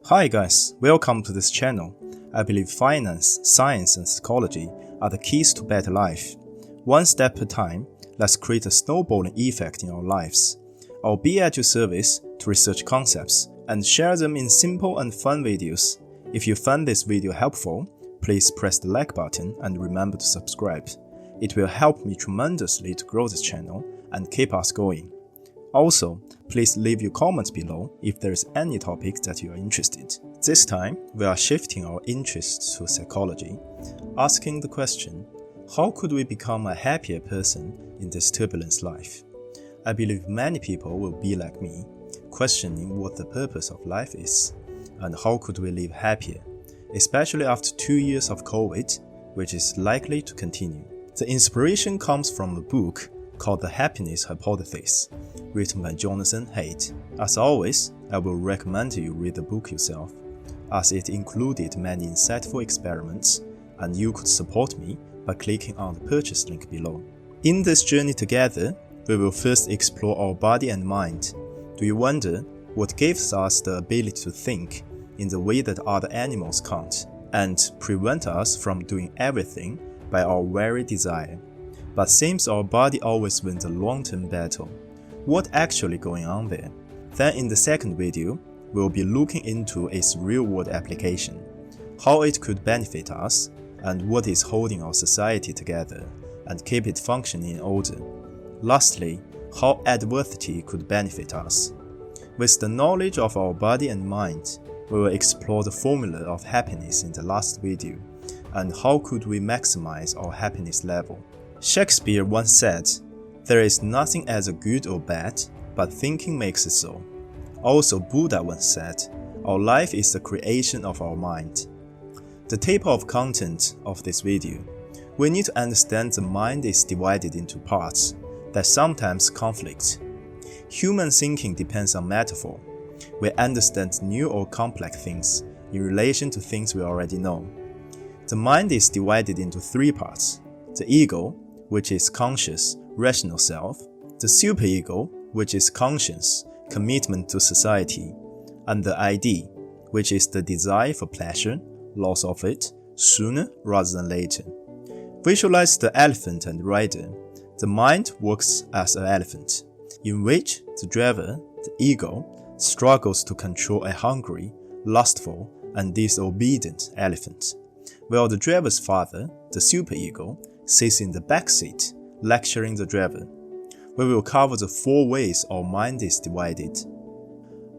Hi guys, welcome to this channel. I believe finance, science and psychology are the keys to better life. One step at a time, let's create a snowballing effect in our lives. I'll be at your service to research concepts and share them in simple and fun videos. If you found this video helpful, please press the like button and remember to subscribe. It will help me tremendously to grow this channel and keep us going. Also, please leave your comments below if there is any topic that you are interested. This time, we are shifting our interests to psychology, asking the question, how could we become a happier person in this turbulent life? I believe many people will be like me, questioning what the purpose of life is, and how could we live happier, especially after 2 years of COVID, which is likely to continue. The inspiration comes from a book called The Happiness Hypothesis, written by Jonathan Haidt. As always, I will recommend you read the book yourself, as it included many insightful experiments, and you could support me by clicking on the purchase link below. In this journey together, we will first explore our body and mind. Do you wonder what gives us the ability to think in the way that other animals can't, and prevent us from doing everything by our very desire? But seems our body always wins a long-term battle. What actually going on there? Then in the second video, we'll be looking into its real-world application, how it could benefit us, and what is holding our society together and keep it functioning in order. Lastly, how adversity could benefit us. With the knowledge of our body and mind, we will explore the formula of happiness in the last video, and how could we maximize our happiness level. Shakespeare once said, "There is nothing either good or bad, but thinking makes it so." Also, Buddha once said, "Our life is the creation of our mind." The table of content of this video. We need to understand the mind is divided into parts that sometimes conflict. Human thinking depends on metaphor. We understand new or complex things in relation to things we already know. The mind is divided into 3 parts: the ego, which is conscious, rational self, the superego, which is conscience, commitment to society, and the ID, which is the desire for pleasure, loss of it, sooner rather than later. Visualize the elephant and rider. The mind works as an elephant, in which the driver, the ego, struggles to control a hungry, lustful, and disobedient elephant, while the driver's father, the superego, sits in the back seat, lecturing the driver. We will cover the 4 ways our mind is divided.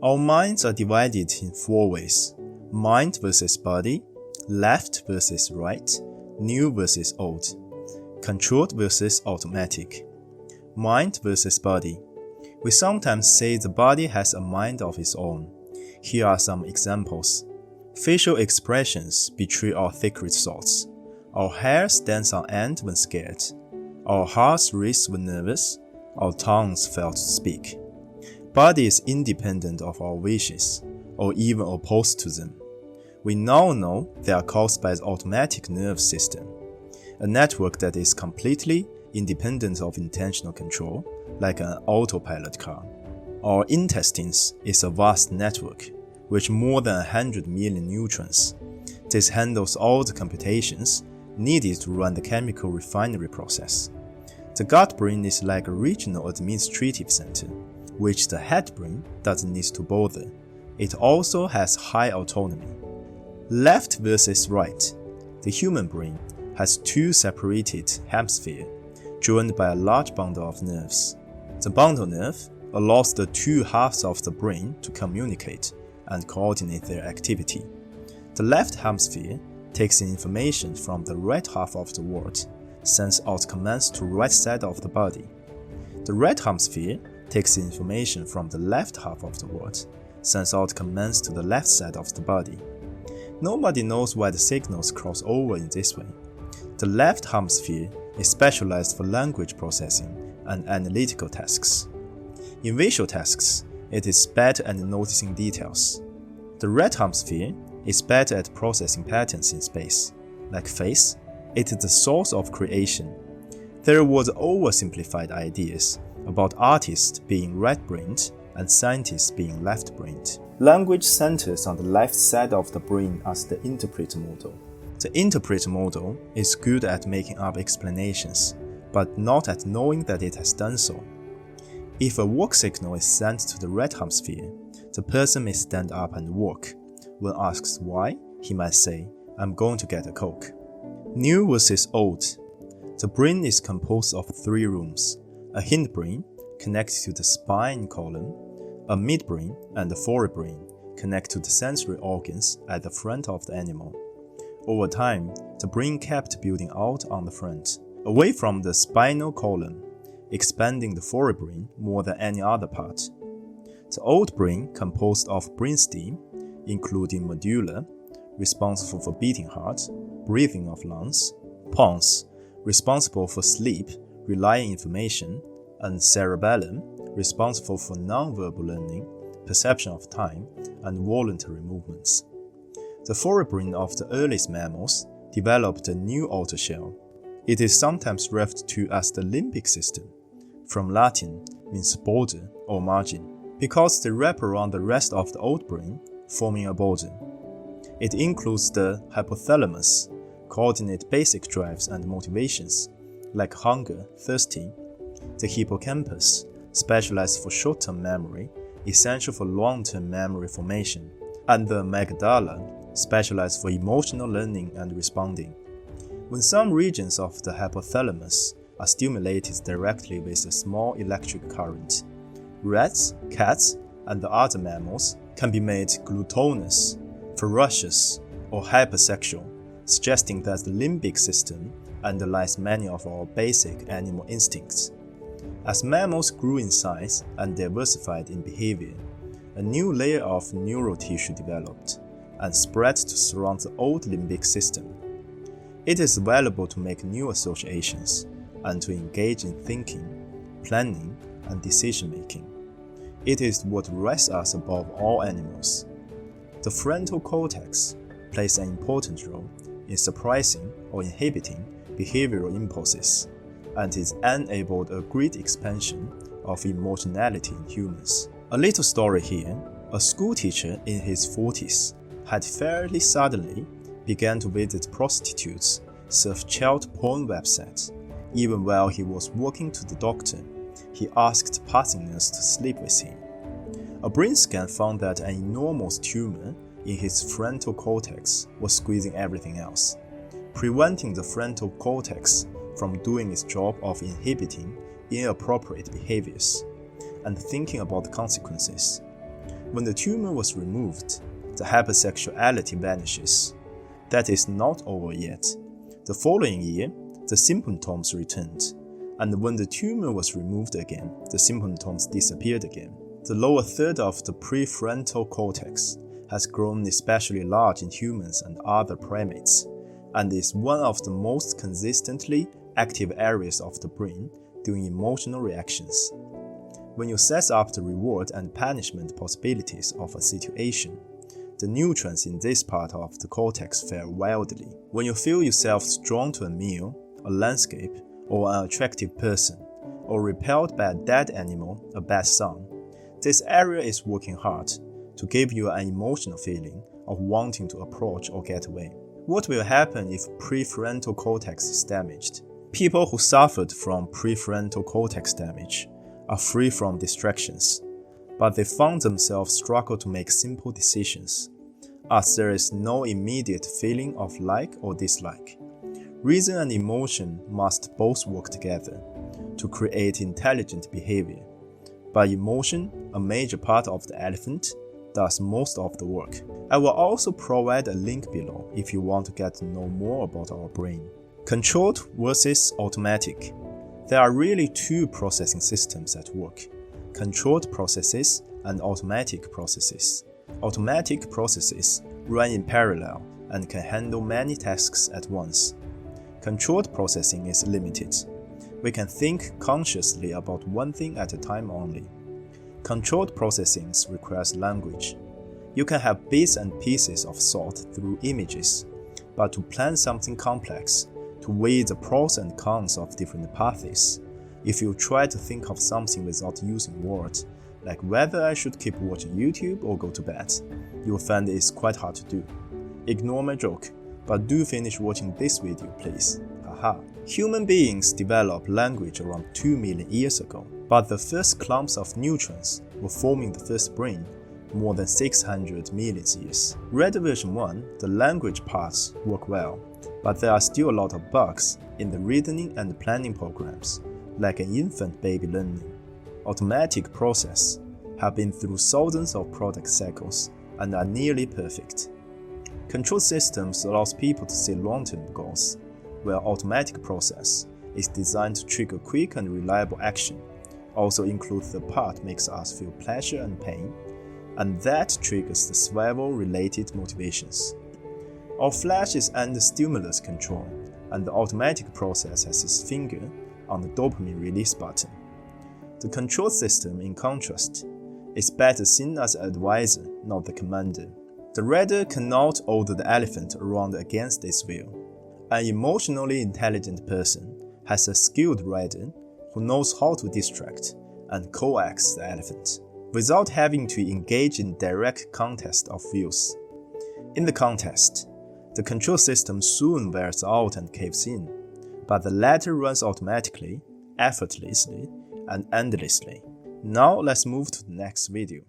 Our minds are divided in 4 ways: mind versus body, left versus right, new versus old, controlled versus automatic. Mind versus body. We sometimes say the body has a mind of its own. Here are some examples. Facial expressions betray our secret thoughts. Our hair stands on end when scared. Our hearts race when nervous. Our tongues fail to speak. Body is independent of our wishes, or even opposed to them. We now know they are caused by the automatic nerve system, a network that is completely independent of intentional control, like an autopilot car. Our intestines is a vast network, with more than 100 million neurons. This handles all the computations needed to run the chemical refinery process. The gut brain is like a regional administrative center, which the head brain doesn't need to bother. It also has high autonomy. Left versus right. The human brain has 2 separated hemispheres, joined by a large bundle of nerves. The bundle nerve allows the 2 halves of the brain to communicate and coordinate their activity. The left hemisphere takes in information from the right half of the world, sends out commands to right side of the body. The right hemisphere takes in information from the left half of the world, sends out commands to the left side of the body. Nobody knows why the signals cross over in this way. The left hemisphere is specialized for language processing and analytical tasks. In visual tasks, it is better at noticing details. The right hemisphere is better at processing patterns in space. Like face, it is the source of creation. There was oversimplified ideas about artists being right-brained and scientists being left-brained. Language centers on the left side of the brain as the interpreter model. The interpreter model is good at making up explanations, but not at knowing that it has done so. If a walk signal is sent to the right hemisphere, the person may stand up and walk. When asked why, he might say, "I'm going to get a Coke." New versus old. The brain is composed of 3 rooms: a hindbrain connected to the spine column, a midbrain, and a forebrain connect to the sensory organs at the front of the animal. Over time, the brain kept building out on the front, away from the spinal column, expanding the forebrain more than any other part. The old brain composed of brainstem, including medulla, responsible for beating heart, breathing of lungs, pons, responsible for sleep, relaying information, and cerebellum, responsible for non-verbal learning, perception of time, and voluntary movements. The forebrain of the earliest mammals developed a new outer shell. It is sometimes referred to as the limbic system, from Latin, means border or margin, because they wrap around the rest of the old brain, forming a border. It includes the hypothalamus, coordinate basic drives and motivations, like hunger, thirsty, the hippocampus, specialized for short-term memory, essential for long-term memory formation, and the amygdala, specialized for emotional learning and responding. When some regions of the hypothalamus are stimulated directly with a small electric current, rats, cats, and the other mammals can be made gluttonous, ferocious, or hypersexual, suggesting that the limbic system underlies many of our basic animal instincts. As mammals grew in size and diversified in behavior, a new layer of neural tissue developed and spread to surround the old limbic system. It is available to make new associations and to engage in thinking, planning, and decision-making. It is what rises us above all animals. The frontal cortex plays an important role in suppressing or inhibiting behavioral impulses, and it enabled a great expansion of emotionality in humans. A little story here: a schoolteacher in his 40s had fairly suddenly began to visit prostitutes, surf child porn websites. Even while he was walking to the doctor, he asked passing nurse to sleep with him. A brain scan found that an enormous tumor in his frontal cortex was squeezing everything else, preventing the frontal cortex from doing its job of inhibiting inappropriate behaviors and thinking about the consequences. When the tumor was removed, the hypersexuality vanishes. That is not over yet. The following year, the symptoms returned, and when the tumor was removed again, the symptoms disappeared again. The lower third of the prefrontal cortex has grown especially large in humans and other primates, and is one of the most consistently active areas of the brain during emotional reactions. When you set up the reward and punishment possibilities of a situation, the neutrons in this part of the cortex fare wildly. When you feel yourself drawn to a meal, a landscape, or an attractive person, or repelled by a dead animal, a bad song, this area is working hard to give you an emotional feeling of wanting to approach or get away. What will happen if prefrontal cortex is damaged? People who suffered from prefrontal cortex damage are free from distractions, but they found themselves struggle to make simple decisions, as there is no immediate feeling of like or dislike. Reason and emotion must both work together to create intelligent behavior. By emotion, a major part of the elephant, does most of the work. I will also provide a link below if you want to get to know more about our brain. Controlled versus automatic. There are really 2 processing systems at work: controlled processes and automatic processes. Automatic processes run in parallel and can handle many tasks at once. Controlled processing is limited. We can think consciously about one thing at a time only. Controlled processing requires language. You can have bits and pieces of thought through images, but to plan something complex, to weigh the pros and cons of different paths, if you try to think of something without using words, like whether I should keep watching YouTube or go to bed. You will find it's quite hard to do. Ignore my joke, but do finish watching this video, please. Haha. Human beings developed language around 2 million years ago, but the first clumps of neurons were forming the first brain more than 600 million years. Ready version 1, the language parts work well, but there are still a lot of bugs in the reasoning and planning programs, like an infant baby learning. Automatic process have been through thousands of product cycles and are nearly perfect. Control systems allows people to set long-term goals, where automatic process is designed to trigger quick and reliable action. Also includes the part makes us feel pleasure and pain, and that triggers the survival-related motivations. Our flesh is under stimulus control, and the automatic process has its finger on the dopamine release button. The control system, in contrast, is better seen as an advisor, not the commander. The rider cannot order the elephant around against its will. An emotionally intelligent person has a skilled rider who knows how to distract and coax the elephant, without having to engage in direct contest of wills. In the contest, the control system soon wears out and caves in, but the latter runs automatically, effortlessly, and endlessly. Now let's move to the next video.